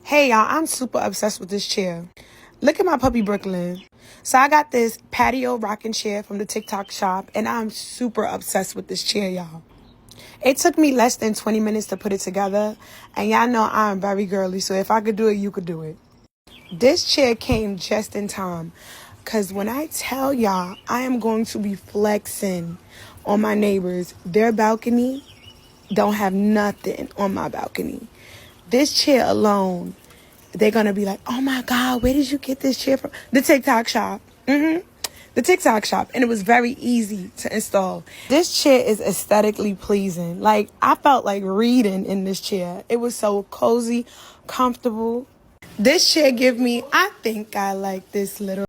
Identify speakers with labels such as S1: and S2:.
S1: Hey y'all, I'm super obsessed with this chair. Look at my puppy Brooklyn. So I got this Patio rocking chair from the TikTok shop, and I'm super obsessed with this chair, y'all. It took me less than 20 minutes to put it together, and y'all know I'm very girly, so if I could do it, you could do it. This chair came just in time, because when I tell y'all I am going to be flexing on my neighbors, their balcony don't have nothing on my balcony. This chair alone, they're going to be like, oh my God, where did you get this chair from? The TikTok shop. The TikTok shop. And it was very easy to install. This chair is aesthetically pleasing. Like, I felt like reading in this chair. It was so cozy, comfortable. This chair give me, I think I like this little